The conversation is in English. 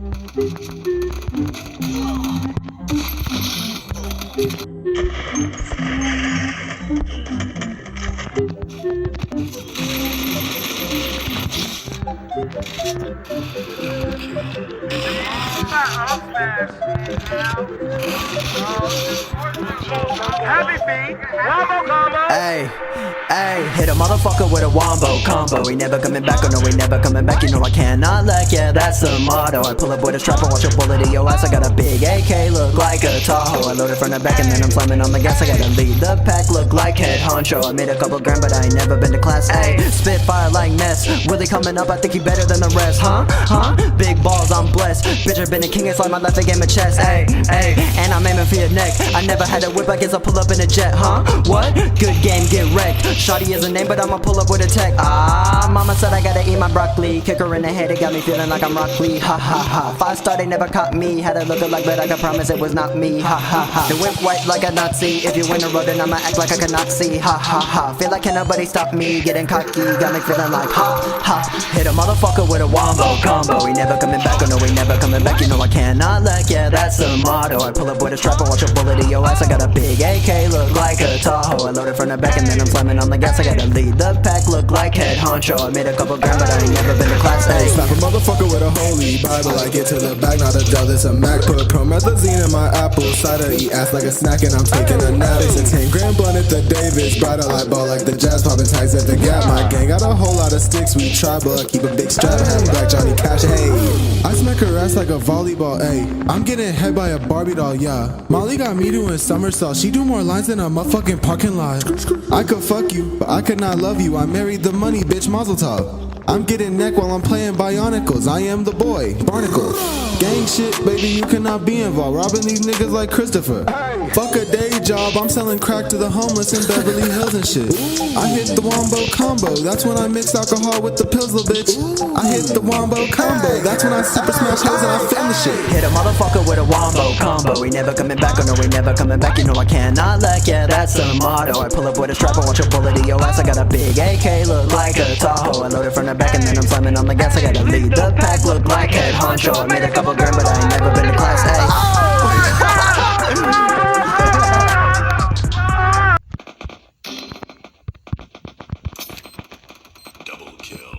Hey, hey, hit a motherfucker with a wombo combo. We never coming back, oh no, we never coming back. You know I cannot let, yeah, that's the motto. I pull up with a strap and watch a bullet in your ass. I got a big AK, look like a Tahoe. I load it from the back and then I'm slamming on the gas. I gotta lead the pack, look like head honcho. I made a couple grand, but I ain't never been to class. Hey, spit fire like mess. Willy coming up, I think he better than the rest. Huh? Big balls, I'm blessed. Bitch, I've been a king, it's like my left a game of chess. Hey, and I'm aiming for your neck. I never had a whip, I guess I'll pull up in a jet, huh? What? Good game, get wrecked. Shawty is a name, but I'ma pull up with a tech. Mama said I gotta eat my broccoli. Kick her in the head, it got me feeling like I'm Rock Lee. Ha ha ha. 5-star, they never caught me. Had a look like, but I can promise it was not me. Ha ha ha. The whip white like a Nazi. If you in the road, then I'ma act like I cannot see. Ha ha ha. Feel like can nobody stop me. Getting cocky, got me feeling like ha ha. Hit a motherfucker with a wombo combo. We never coming back, oh no, we never coming back. You know I cannot let, yeah, that's the motto. I pull up with a strap and watch a bullet in your ass. I got a big AK, look like a Tahoe. I load it from the back and then I'm slamming on the gas. I gotta lead the pack, look like head honcho. I made a couple grand, but I ain't never been to class A. Slap a motherfucker with a holy Bible. I get to the bag, not a dove, it's a Mac. Put promethazine in my apple cider. Eat ass like a snack and I'm taking a nap. It's a 10 grand blunt at the Davis. Bright a light ball like the Jazz, popping tags at the Gap. My gang got a whole lot of sticks, we tribal. I keep a big strap, have black Johnny Cash, hey. I smack her ass like a volleyball, ayy. I'm getting hit by a Barbie doll, yeah. Molly got me doing somersaults. She do more lines than a motherfucking parking lot. I could fuck you, but I could not love you. I married the money, bitch, mazel tov. I'm getting neck while I'm playing Bionicles. I am the boy, Barnacle. Gang shit, baby, you cannot be involved. Robbing these niggas like Christopher. Fuck a day job, I'm selling crack to the homeless in Beverly Hills and shit. I hit the wombo combo, that's when I mix alcohol with the pills, little bitch. I hit the wombo combo, that's when I super smash hoes and I film the shit. Hit a motherfucker with a wombo combo. We never coming back, oh no, we never coming back. You know I cannot let, yeah, that's the motto. I pull up with a strap and watch a bullet in your ass. I got a big AK, look like a Tahoe. I load it from the back and then I'm slamming on the gas. I gotta lead the pack, look like head honcho. I made a couple grand, but I ain't never been to class A. Double kill.